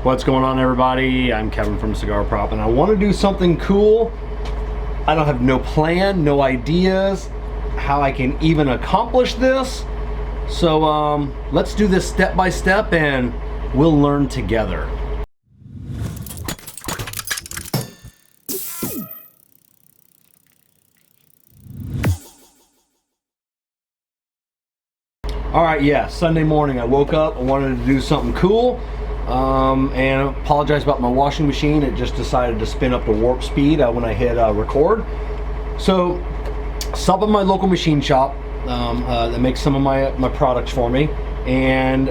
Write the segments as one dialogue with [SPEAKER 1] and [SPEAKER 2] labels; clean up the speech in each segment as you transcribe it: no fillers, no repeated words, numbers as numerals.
[SPEAKER 1] What's going on, everybody? I'm Kevin from Cigar Prop, and I want to do something cool. I don't have no plan, no ideas how I can even accomplish this. So let's do this step by step and we'll learn together. All right, yeah, Sunday morning I woke up, I wanted to do something cool. And apologize about my washing machine. It just decided to spin up to warp speed when I hit record. So stop at my local machine shop that makes some of my products for me, and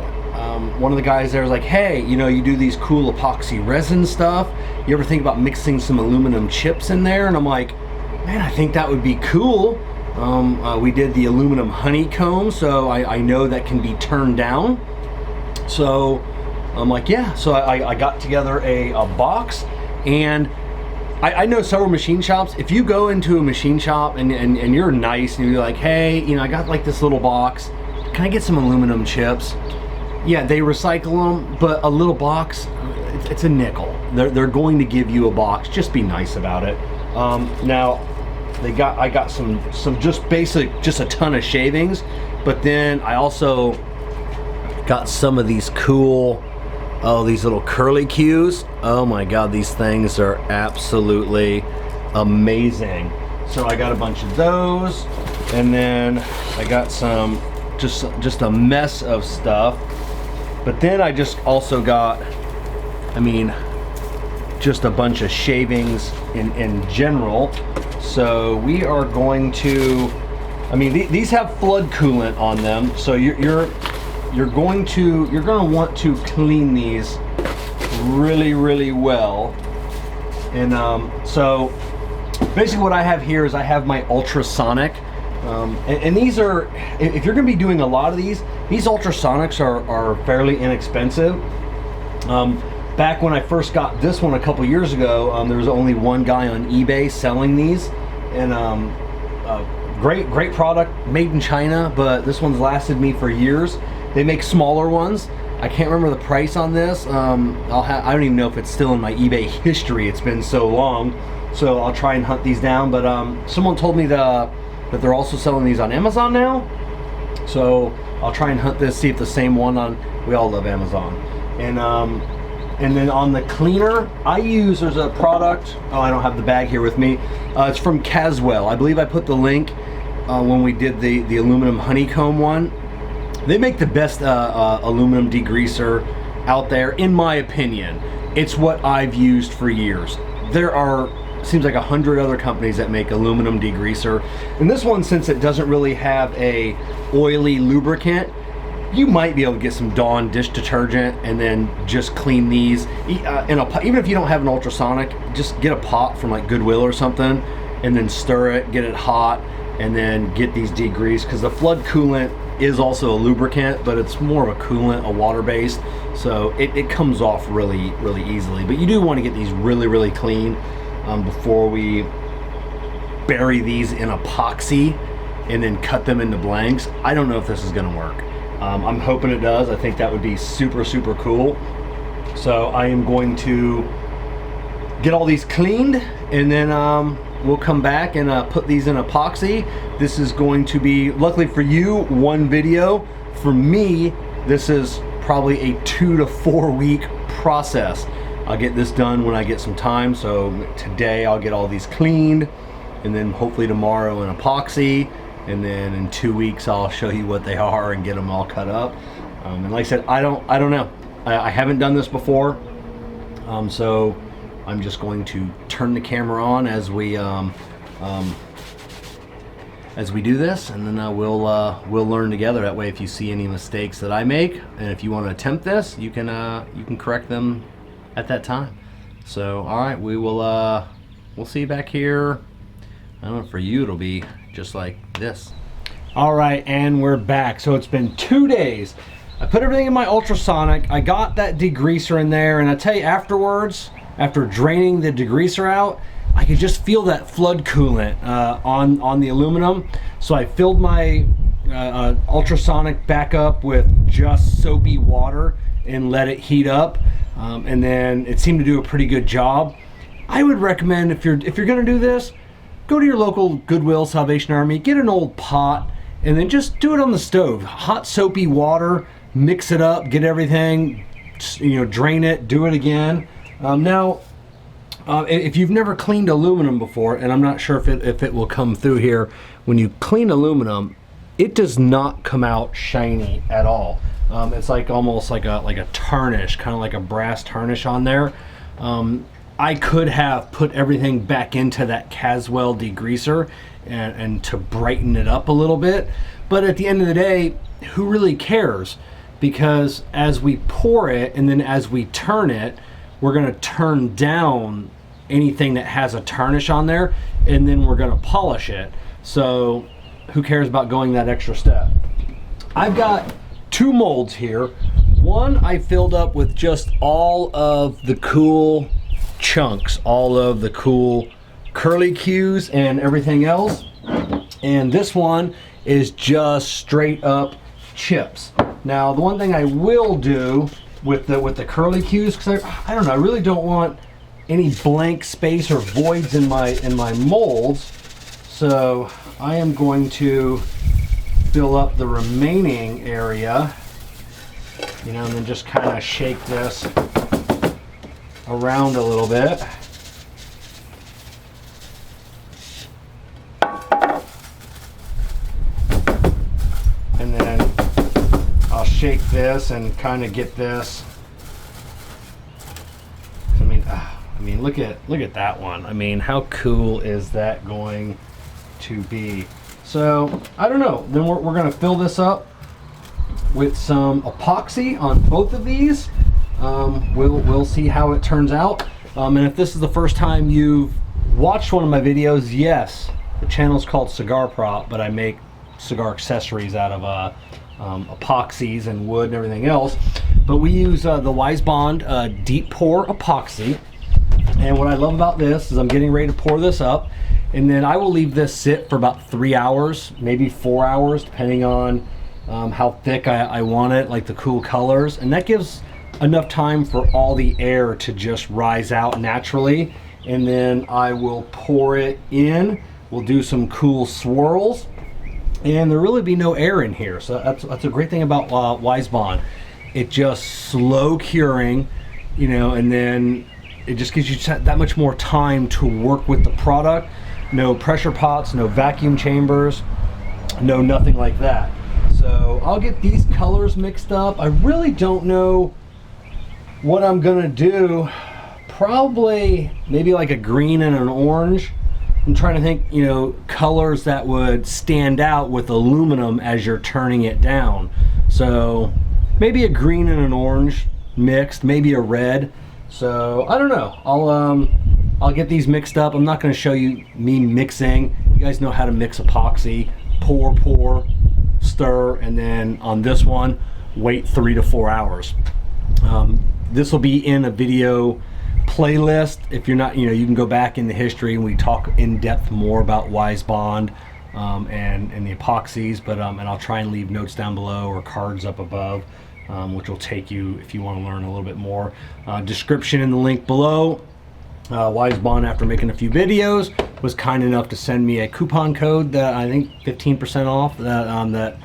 [SPEAKER 1] one of the guys there was like, hey, you know, you do these cool epoxy resin stuff, you ever think about mixing some aluminum chips in there? And I'm like, man, I think that would be cool. We did the aluminum honeycomb, so I know that can be turned down. So I'm like, yeah. So I got together a box, and I know several machine shops. If you go into a machine shop and you're nice and you're like, hey, you know, I got like this little box, can I get some aluminum chips? Yeah, they recycle them, but a little box, it's a nickel. They're going to give you a box. Just be nice about it. Now, I got some just basic, just a ton of shavings, but then I also got some of these cool, these little curly cues. Oh my God, these things are absolutely amazing. So I got a bunch of those, and then I got some, just a mess of stuff. But then I just also got, I mean, just a bunch of shavings in general. So we are going to, I mean, these have flood coolant on them, so you're going to want to clean these really well. And so basically what I have here is I have my ultrasonic, and these are, if you're going to be doing a lot of these ultrasonics are fairly inexpensive. Back when I first got this one a couple years ago, there was only one guy on eBay selling these, and great product, made in China, but this one's lasted me for years. They make smaller ones. I can't remember the price on this. I don't even know if it's still in my eBay history. It's been so long, so I'll try and hunt these down. But someone told me that they're also selling these on Amazon now, so I'll try and hunt this, see if the same one on. We all love Amazon. And then on the cleaner, there's a product, I don't have the bag here with me. It's from Caswell. I believe I put the link when we did the aluminum honeycomb one. They make the best aluminum degreaser out there, in my opinion. It's what I've used for years. There are, seems like 100 other companies that make aluminum degreaser. And this one, since it doesn't really have a oily lubricant, you might be able to get some Dawn dish detergent and then just clean these. Even if you don't have an ultrasonic, just get a pot from like Goodwill or something, and then stir it, get it hot, and then get these degreased, because the flood coolant is also a lubricant, but it's more of a coolant, a water-based, so it comes off really easily. But you do want to get these really clean before we bury these in epoxy and then cut them into blanks. I don't know if this is going to work. I'm hoping it does. I think that would be super cool. So I am going to get all these cleaned, and then we'll come back and put these in epoxy. This is going to be, luckily for you, one video. For me, this is probably a 2 to 4 week process. I'll get this done when I get some time. So today I'll get all these cleaned, and then hopefully tomorrow in epoxy, and then in 2 weeks I'll show you what they are and get them all cut up. And like I said, I don't know. I haven't done this before, so I'm just going to turn the camera on as we do this, and then we'll learn together. That way, if you see any mistakes that I make, and if you want to attempt this, you can correct them at that time. So, all right, we'll see you back here. I don't know, for you it'll be just like this. All right, and we're back. So it's been 2 days. I put everything in my ultrasonic. I got that degreaser in there, and I tell you, afterwards, after draining the degreaser out, I could just feel that flood coolant on the aluminum. So I filled my ultrasonic back up with just soapy water and let it heat up. and then it seemed to do a pretty good job. I would recommend, if you're gonna do this, go to your local Goodwill, Salvation Army, get an old pot, and then just do it on the stove. Hot soapy water, mix it up, get everything, drain it, do it again. Now, if you've never cleaned aluminum before, and I'm not sure if it will come through here, when you clean aluminum, it does not come out shiny at all. It's like almost like a tarnish, kind of like a brass tarnish on there. I could have put everything back into that Caswell degreaser and to brighten it up a little bit, but at the end of the day, who really cares? Because as we pour it and then as we turn it, we're going to turn down anything that has a tarnish on there, and then we're going to polish it. So who cares about going that extra step? I've got 2 molds here. One I filled up with just all of the cool chunks, all of the cool curly cues and everything else. And this one is just straight up chips. Now, the one thing I will do with the curly cues, because I don't know, I really don't want any blank space or voids in my molds. So I am going to fill up the remaining area, and then just kind of shake this around a little bit. And then I'll shake this and kind of get this. I mean, look at that one. I mean, how cool is that going to be? So I don't know. Then we're going to fill this up with some epoxy on both of these. We'll see how it turns out. And if this is the first time you've watched one of my videos, yes, the channel's called Cigar Prop, but I make cigar accessories out of epoxies and wood and everything else. But we use the WiseBond Deep Pour Epoxy. And what I love about this is I'm getting ready to pour this up, and then I will leave this sit for about 3 hours, maybe 4 hours, depending on how thick I want it, like the cool colors. And that gives enough time for all the air to just rise out naturally. And then I will pour it in. We'll do some cool swirls, and there'll really be no air in here. So that's a great thing about WiseBond. It just slow curing, and then it just gives you that much more time to work with the product. No pressure pots, no vacuum chambers, no nothing like that. So I'll get these colors mixed up. I really don't know what I'm gonna do. Probably maybe like a green and an orange. I'm trying to think, colors that would stand out with aluminum as you're turning it down. So maybe a green and an orange mixed, maybe a red. So I don't know. I'll get these mixed up. I'm not going to show you me mixing. You guys know how to mix epoxy. Pour, stir, and then on this one, wait 3 to 4 hours. This will be in a video playlist. If you're not, you can go back in the history and we talk in depth more about WiseBond and the epoxies. But and I'll try and leave notes down below or cards up above, which will take you if you want to learn a little bit more. Description in the link below. WiseBond, after making a few videos, was kind enough to send me a coupon code that I think 15% off that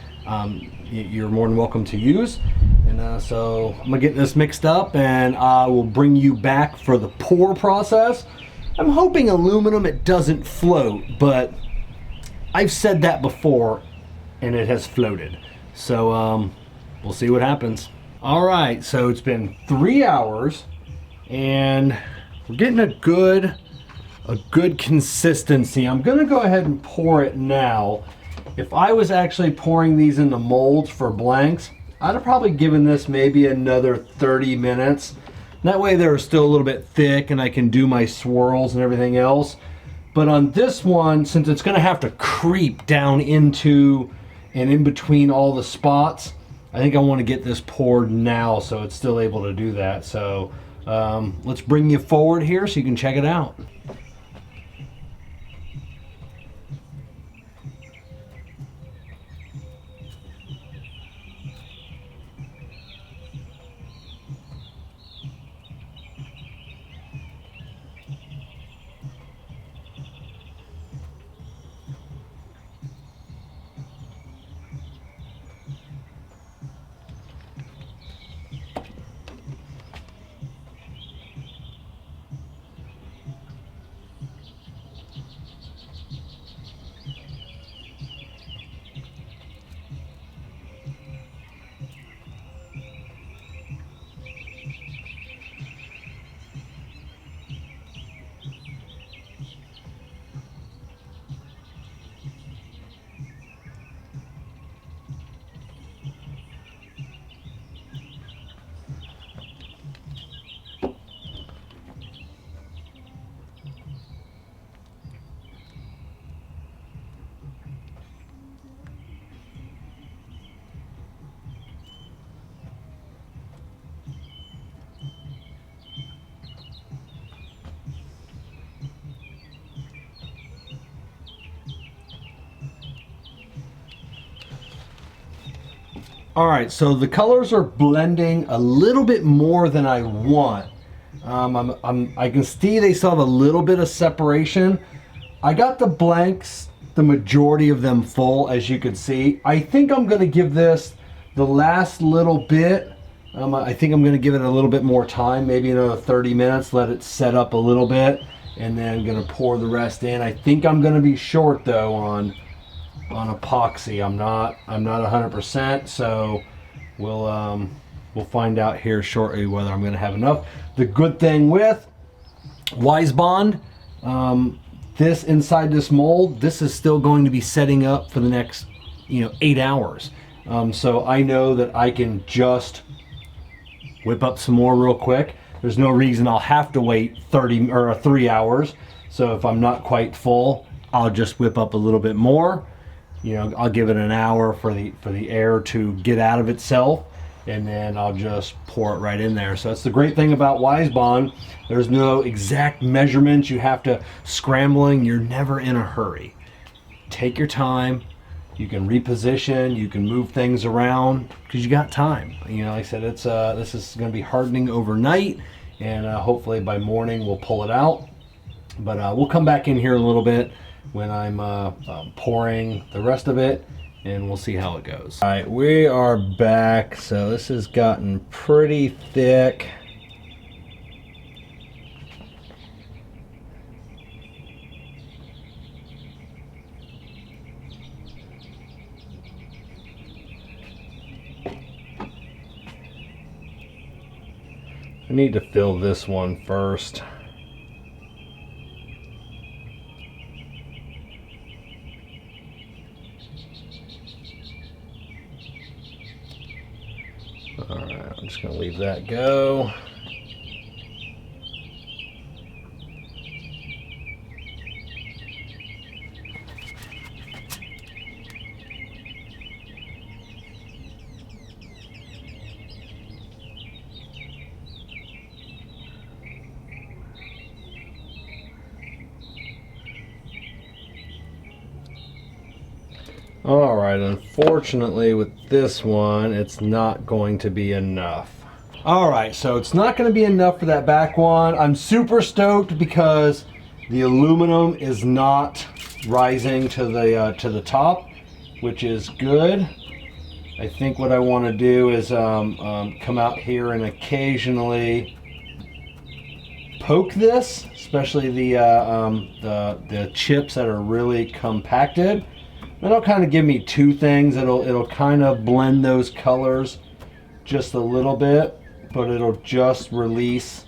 [SPEAKER 1] you're more than welcome to use. And so I'm gonna get this mixed up, and I will bring you back for the pour process. I'm hoping aluminum, it doesn't float, but I've said that before and it has floated. So we'll see what happens. All right, so it's been 3 hours and we're getting a good consistency. I'm gonna go ahead and pour it now. If I was actually pouring these into molds for blanks, I'd have probably given this maybe another 30 minutes. That way they're still a little bit thick and I can do my swirls and everything else. But on this one, since it's gonna have to creep down into and in between all the spots, I think I wanna get this poured now so it's still able to do that. So let's bring you forward here so you can check it out. All right, so the colors are blending a little bit more than I want. I can see they still have a little bit of separation. I got the blanks, the majority of them full, as you can see. I think I'm gonna give this the last little bit. I think I'm gonna give it a little bit more time, maybe another 30 minutes, let it set up a little bit, and then gonna pour the rest in. I think I'm gonna be short though on epoxy. I'm not 100%, so we'll find out here shortly whether I'm going to have enough. The good thing with WiseBond, this inside this mold, this is still going to be setting up for the next 8 hours. So I know that I can just whip up some more real quick. There's no reason I'll have to wait 3 hours. So if I'm not quite full, I'll just whip up a little bit more. I'll give it an hour for the air to get out of itself, and then I'll just pour it right in there. So that's the great thing about WiseBond. There's no exact measurements you have to scrambling. You're never in a hurry. Take your time. You can reposition. You can move things around because you got time. Like I said, this is going to be hardening overnight, and hopefully by morning we'll pull it out. But we'll come back in here a little bit when I'm pouring the rest of it, and we'll see how it goes. All right, we are back. So this has gotten pretty thick. I need to fill this one first. Alright, I'm just going to leave that go. Alright, unfortunately with this one, it's not going to be enough. Alright, so it's not going to be enough for that back one. I'm super stoked because the aluminum is not rising to the top, which is good. I think what I want to do is come out here and occasionally poke this, especially the chips that are really compacted. That'll kind of give me two things. It'll kind of blend those colors just a little bit, but it'll just release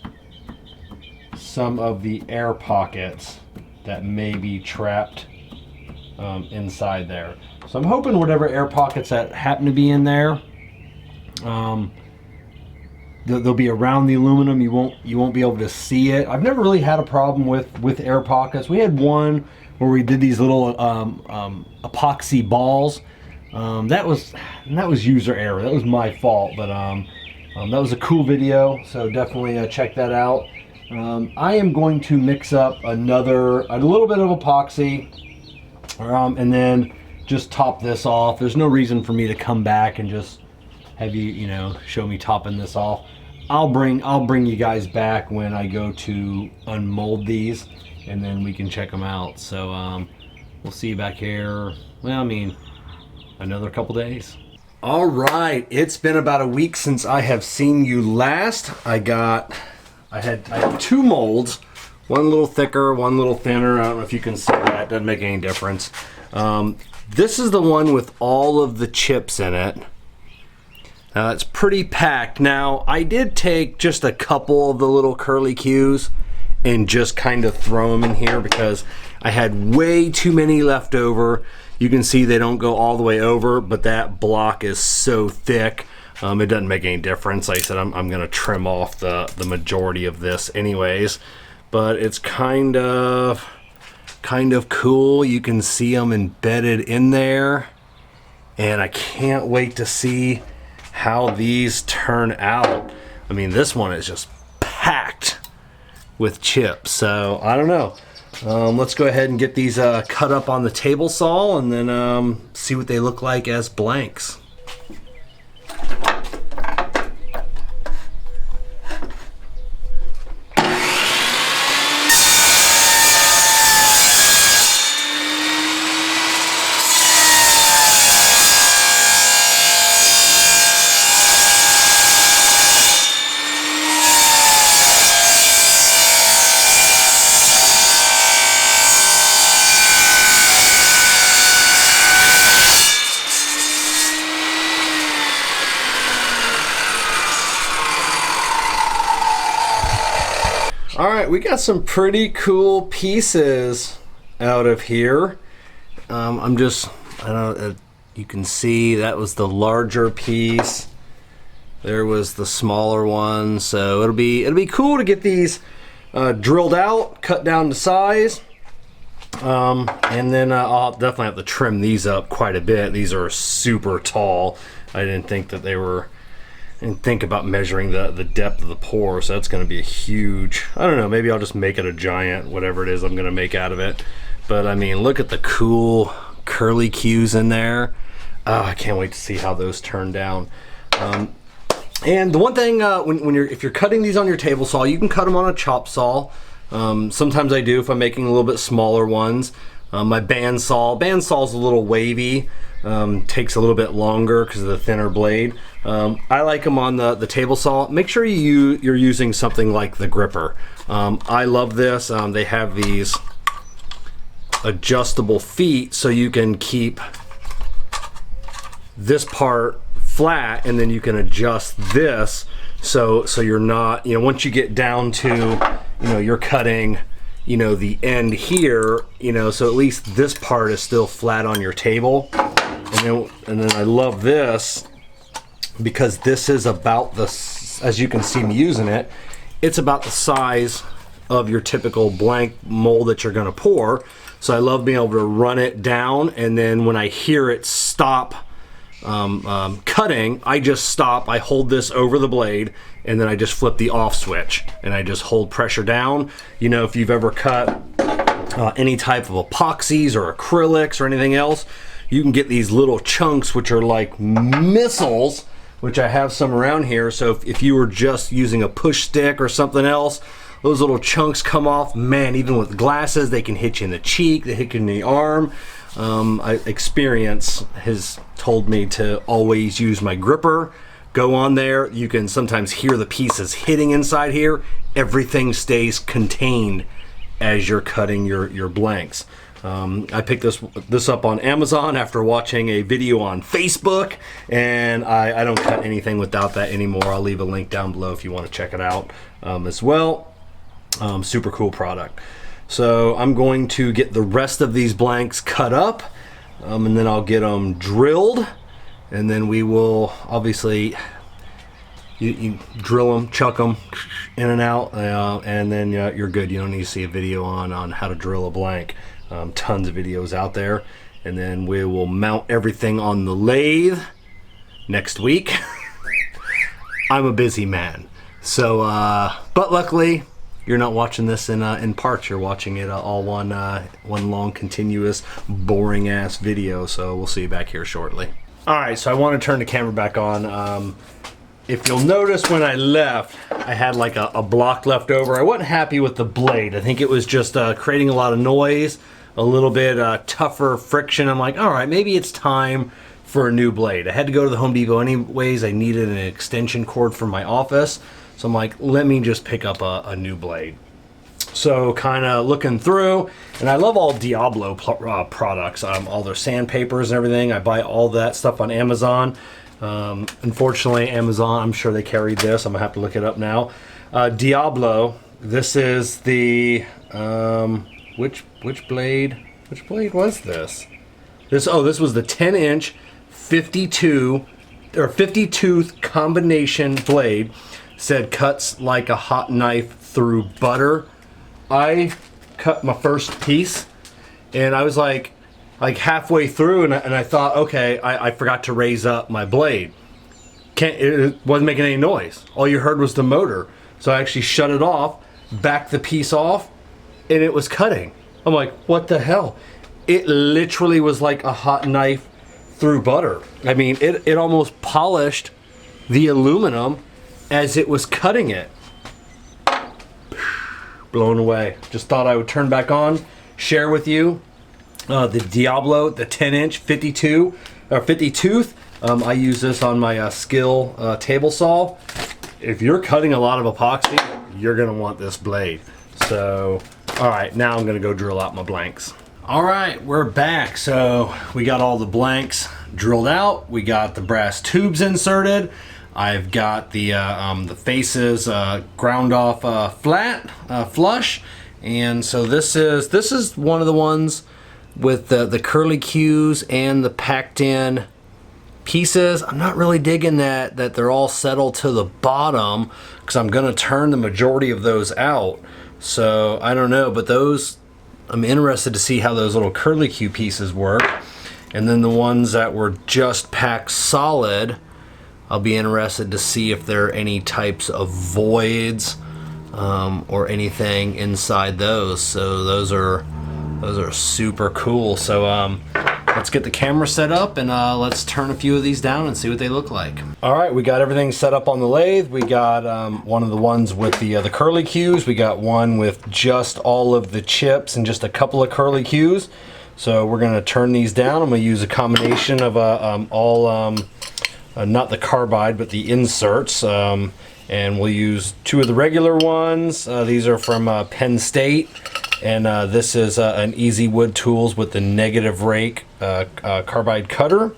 [SPEAKER 1] some of the air pockets that may be trapped inside there. So I'm hoping whatever air pockets that happen to be in there, they'll be around the aluminum. You won't be able to see it. I've never really had a problem with air pockets. We had one where we did these little epoxy balls. That was user error. That was my fault, but that was a cool video, so definitely check that out. I am going to mix up a little bit of epoxy, and then just top this off. There's no reason for me to come back and just have you show me topping this off. I'll bring you guys back when I go to unmold these, and then we can check them out. So we'll see you back here. Well, I mean, another couple days. All right, it's been about a week since I have seen you last. I had two molds, one a little thicker, one a little thinner. I don't know if you can see that. Doesn't make any difference. This is the one with all of the chips in it. It's pretty packed. Now, I did take just a couple of the little curly cues and just kind of throw them in here because I had way too many left over. You can see they don't go all the way over, but that block is so thick, it doesn't make any difference. Like I said, I'm gonna trim off the majority of this anyways, but it's kind of cool. You can see them embedded in there, and I can't wait to see how these turn out. I mean, this one is just packed with chips, so I don't know. Let's go ahead and get these cut up on the table saw, and then see what they look like as blanks. All right, we got some pretty cool pieces out of here. I don't know, you can see that was the larger piece. There was the smaller one. So it'll be cool to get these drilled out, cut down to size. And then I'll definitely have to trim these up quite a bit. These are super tall. I didn't think that they were, and think about measuring the depth of the pour, so that's going to be a huge, I don't know, maybe I'll just make it a giant, whatever it is I'm going to make out of it. But I mean, look at the cool curly cues in there. Oh, I can't wait to see how those turn down. And the one thing, if you're cutting these on your table saw, you can cut them on a chop saw. Sometimes I do if I'm making a little bit smaller ones. My bandsaw's a little wavy, takes a little bit longer because of the thinner blade. I like them on the table saw. Make sure you're using something like the gripper. I love this. They have these adjustable feet so you can keep this part flat, and then you can adjust this so you're not, once you get down to, you're cutting, the end here, so at least this part is still flat on your table. And then I love this because this is about as you can see me using it, it's about the size of your typical blank mold that you're gonna pour. So I love being able to run it down, and then when I hear it stop cutting, I just stop, I hold this over the blade, and then I just flip the off switch and I just hold pressure down. If you've ever cut any type of epoxies or acrylics or anything else, you can get these little chunks which are like missiles, which I have some around here. So if you were just using a push stick or something else, those little chunks come off. Man, even with glasses, they can hit you in the cheek, they hit you in the arm. Experience has told me to always use my gripper. Go on there, you can sometimes hear the pieces hitting inside here. Everything stays contained as you're cutting your blanks. I picked this up on Amazon after watching a video on Facebook, and I don't cut anything without that anymore. I'll leave a link down below if you want to check it out as well. Super cool product. So I'm going to get the rest of these blanks cut up, and then I'll get them drilled, and then we will obviously you drill them, chuck them in and out, and then you're good. You don't need to see a video on how to drill a blank. Tons of videos out there. And then we will mount everything on the lathe next week. I'm a busy man, so but luckily you're not watching this in parts. You're watching it all one long continuous boring ass video. So we'll see you back here shortly. All right, so I want to turn the camera back on. If you'll notice, when I left, I had like a block left over. I wasn't happy with the blade. I think it was just creating a lot of noise, a little bit tougher friction. I'm like, all right, maybe it's time for a new blade. I had to go to the Home Depot anyways. I needed an extension cord for my office. So I'm like, let me just pick up a new blade. So kind of looking through, and I love all Diablo products, all their sandpapers and everything. I buy all that stuff on Amazon. Unfortunately, Amazon, I'm sure they carried this. I'm gonna have to look it up now. Diablo, this is the, which blade? Which blade was this? This was the 10-inch 50 tooth combination blade. Said cuts like a hot knife through butter. I cut my first piece, and I was like halfway through, and I thought, okay, I forgot to raise up my blade. It wasn't making any noise. All you heard was the motor. So I actually shut it off, backed the piece off, and it was cutting. I'm like, what the hell? It literally was like a hot knife through butter. I mean, it almost polished the aluminum as it was cutting it. Blown away. Just thought I would turn back on, share with you the Diablo, the 10-inch 50 tooth. I use this on my Skill table saw. If you're cutting a lot of epoxy, you're gonna want this blade. So, all right, now I'm gonna go drill out my blanks. All right, we're back. So we got all the blanks drilled out. We got the brass tubes inserted. I've got the faces ground off flat, flush, and so this is one of the ones with the curly cues and the packed in pieces. I'm not really digging that they're all settled to the bottom, because I'm gonna turn the majority of those out. So I don't know, but those, I'm interested to see how those little curly cue pieces work. And then the ones that were just packed solid, I'll be interested to see if there are any types of voids or anything inside those. So those are super cool. So let's get the camera set up and let's turn a few of these down and see what they look like. All right, we got everything set up on the lathe. We got one of the ones with the curly cues. We got one with just all of the chips and just a couple of curly cues. So we're gonna turn these down. I'm gonna use a combination of not the carbide, but the inserts. And we'll use two of the regular ones. These are from Penn State. And this is an Easy Wood Tools with the negative rake carbide cutter.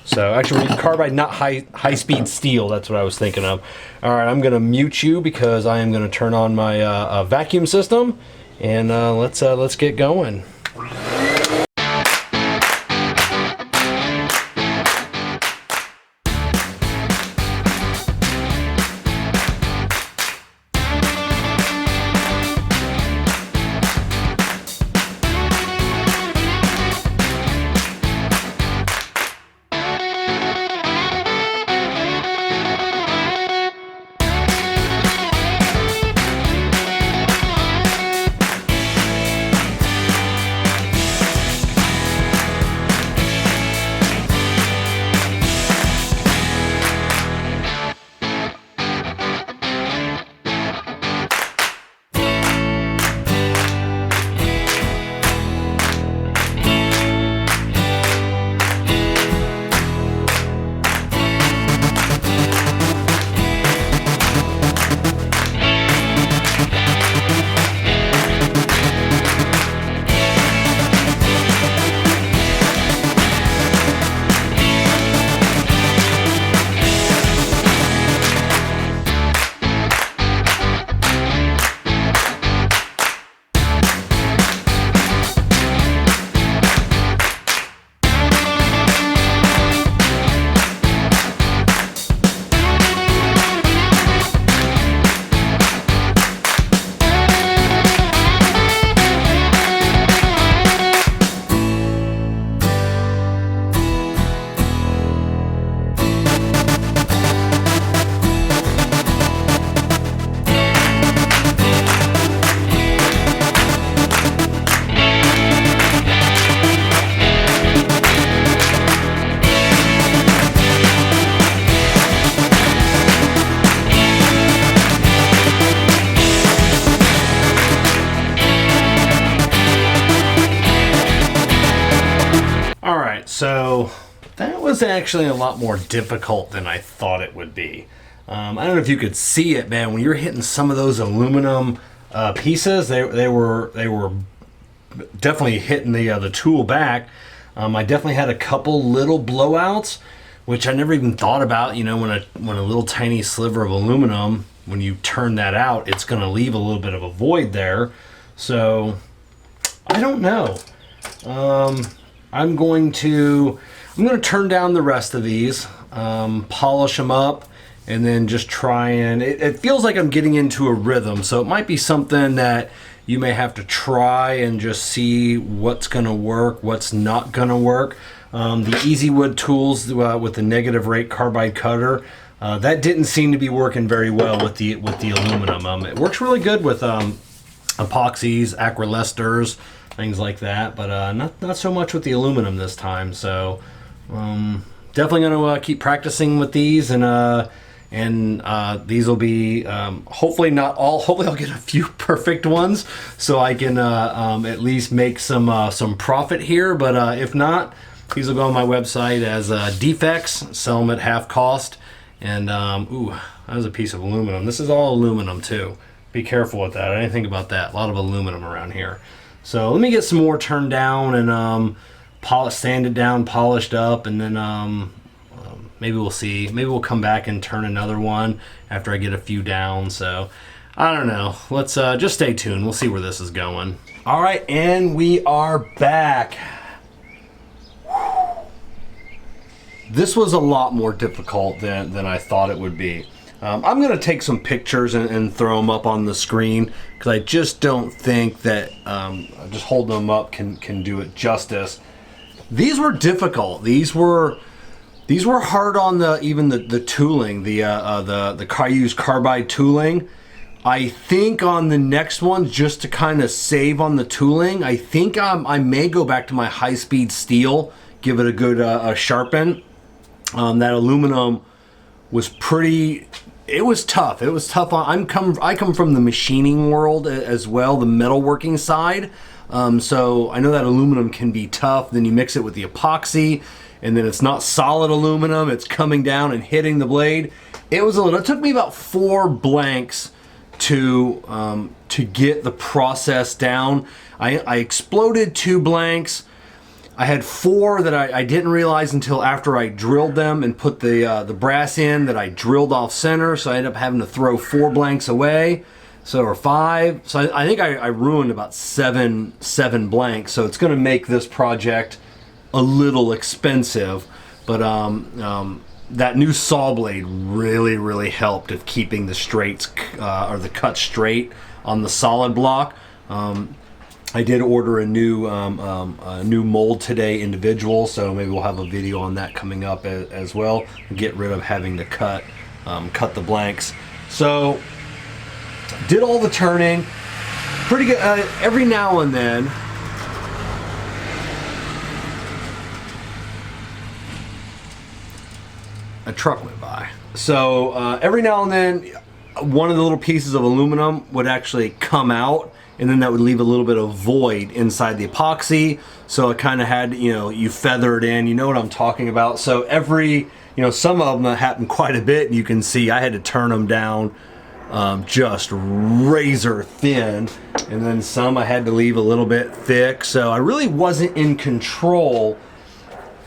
[SPEAKER 1] So actually carbide, not high speed steel. That's what I was thinking of. All right, I'm gonna mute you because I am gonna turn on my vacuum system, and let's get going. So that was actually a lot more difficult than I thought it would be. I don't know if you could see it, man. When you're hitting some of those aluminum pieces, they were definitely hitting the tool back. I definitely had a couple little blowouts, which I never even thought about. You know, when a little tiny sliver of aluminum, when you turn that out, it's going to leave a little bit of a void there. So I don't know. I'm going to turn down the rest of these, polish them up, and then just try and, it feels like I'm getting into a rhythm, so it might be something that you may have to try and just see what's gonna work, what's not gonna work. The Easy Wood Tools with the negative rake carbide cutter, that didn't seem to be working very well with the aluminum. It works really good with epoxies, acrylesters, things like that, but not so much with the aluminum this time. So definitely going to keep practicing with these, and these will be hopefully not all. Hopefully, I'll get a few perfect ones so I can at least make some profit here. But if not, these will go on my website as defects. Sell them at half cost. And ooh, that was a piece of aluminum. This is all aluminum too. Be careful with that. I didn't think about that. A lot of aluminum around here. So let me get some more turned down and sand it down, polished up, and then maybe we'll see. Maybe we'll come back and turn another one after I get a few down. So I don't know. Let's just stay tuned. We'll see where this is going. All right, and we are back. This was a lot more difficult than I thought it would be. I'm going to take some pictures and throw them up on the screen because I just don't think that just holding them up can do it justice. These were difficult. These were hard on even the tooling, the I used carbide tooling. I think on the next one, just to kind of save on the tooling, I think I may go back to my high-speed steel, give it a good sharpen. That aluminum was pretty. It was tough. It was tough. I come from the machining world as well, the metalworking side. So I know that aluminum can be tough. Then you mix it with the epoxy, and then it's not solid aluminum. It's coming down and hitting the blade. It took me about 4 blanks to get the process down. I exploded 2 blanks. I had 4 that I didn't realize until after I drilled them and put the brass in that I drilled off center. So I ended up having to throw 4 blanks away, or 5. So I think I ruined about 7 blanks. So it's going to make this project a little expensive, but that new saw blade really helped of keeping the straights or the cut straight on the solid block. I did order a new mold today, individual, so maybe we'll have a video on that coming up as well. Get rid of having to cut the blanks. So did all the turning, pretty good. Every now and then, a truck went by. So every now and then, one of the little pieces of aluminum would actually come out, and then that would leave a little bit of void inside the epoxy. So it kind of had, you feather it in, you know what I'm talking about. So some of them happened quite a bit. You can see I had to turn them down just razor thin. And then some I had to leave a little bit thick. So I really wasn't in control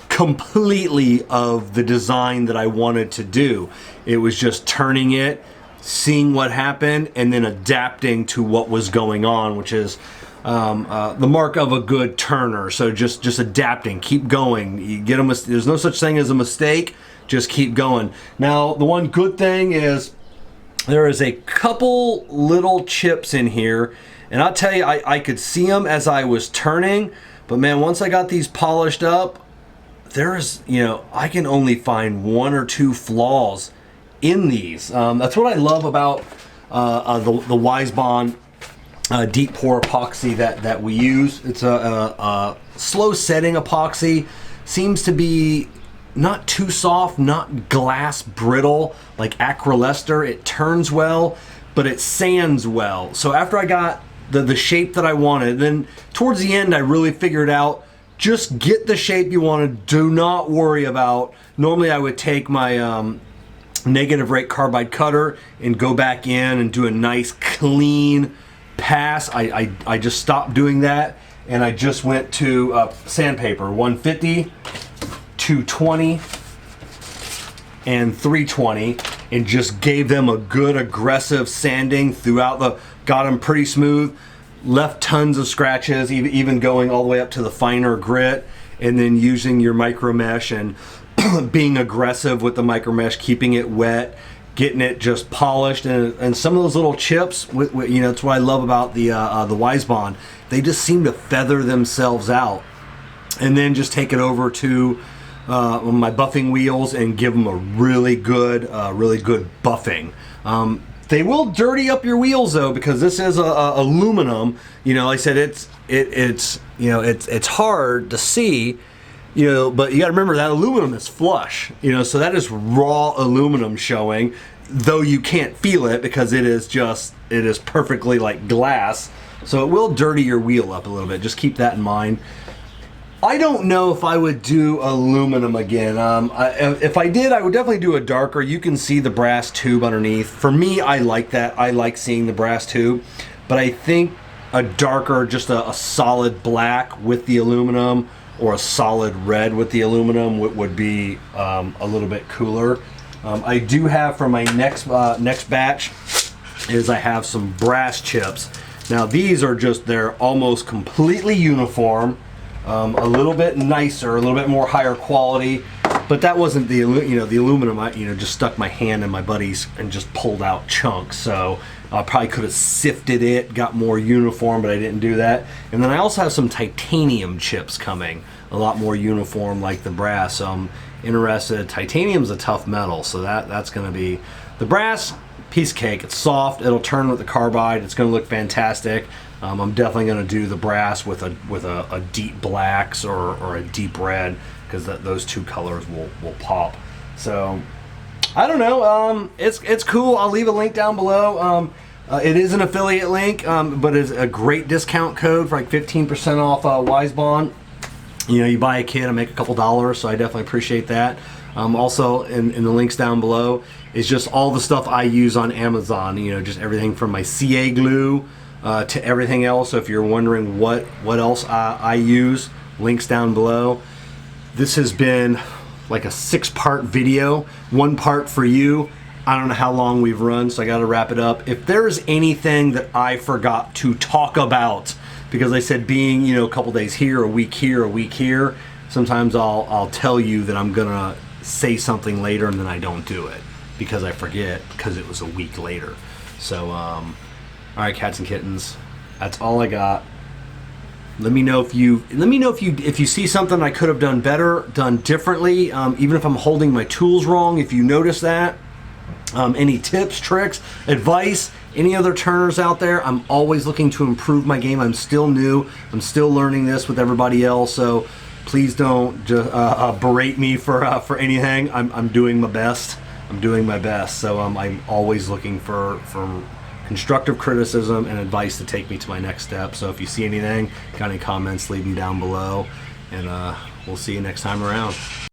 [SPEAKER 1] completely of the design that I wanted to do. It was just turning it, seeing what happened, and then adapting to what was going on, which is the mark of a good turner. So just adapting, keep going. You get there's no such thing as a mistake. Just keep going. Now, the one good thing is there is a couple little chips in here, and I'll tell you, I could see them as I was turning, but man, once I got these polished up, there's, I can only find 1 or 2 flaws in these. That's what I love about the WiseBond Deep Pour Epoxy that we use. It's a slow setting epoxy. Seems to be not too soft, not glass brittle like acrylester. It turns well, but it sands well. So after I got the shape that I wanted, then towards the end I really figured out, just get the shape you wanted. Do not worry about. Normally I would take my negative rate carbide cutter and go back in and do a nice clean pass. I just stopped doing that, and I just went to sandpaper 150, 220, and 320, and just gave them a good aggressive sanding throughout got them pretty smooth. Left tons of scratches, even going all the way up to the finer grit, and then using your micro mesh and being aggressive with the micro mesh, keeping it wet, getting it just polished, and some of those little chips, that's what I love about the WiseBond. They just seem to feather themselves out, and then just take it over to my buffing wheels and give them a really good buffing. They will dirty up your wheels though, because this is aluminum. Like I said, it's hard to see, but you got to remember that aluminum is flush, so that is raw aluminum showing, though you can't feel it because it is perfectly like glass. So it will dirty your wheel up a little bit. Just keep that in mind. I don't know if I would do aluminum again. If I did, I would definitely do a darker. You can see the brass tube underneath. For me, I like that. I like seeing the brass tube. But I think a darker, just a solid black with the aluminum or a solid red with the aluminum would be a little bit cooler. I do have for my next batch is I have some brass chips. Now these are just, they're almost completely uniform, a little bit nicer, a little bit more higher quality, but that wasn't the aluminum. I just stuck my hand in my buddy's and just pulled out chunks. So I probably could have sifted it, got more uniform, but I didn't do that. And then I also have some titanium chips coming, a lot more uniform like the brass. So I'm interested. Titanium's a tough metal, so that's going to be the brass. Piece of cake. It's soft. It'll turn with the carbide. It's going to look fantastic. I'm definitely going to do the brass with a deep blacks or a deep red, because those two colors will pop. So I don't know. It's cool. I'll leave a link down below. It is an affiliate link, but it's a great discount code for like 15% off WiseBond. You buy a kit, I make a couple dollars, so I definitely appreciate that. Also, in the links down below is just all the stuff I use on Amazon. Just everything from my CA glue to everything else. So if you're wondering what else I use, links down below. This has been like a 6-part video, 1 part for you. I don't know how long we've run, so I got to wrap it up. If there's anything that I forgot to talk about, because I said being a couple days here, a week here, sometimes I'll tell you that I'm gonna say something later and then I don't do it because I forget, because it was a week later. So all right, cats and kittens, that's all I got. Let me know if you see something I could have done better, done differently, even if I'm holding my tools wrong, if you notice that. Any tips, tricks, advice, any other turners out there. I'm always looking to improve my game. I'm still new. I'm still learning this with everybody else, so please don't just berate me for anything. I'm doing my best. I'm doing my best. So I'm always looking for constructive criticism and advice to take me to my next step. So if you see anything, got any comments, leave them down below, and we'll see you next time around.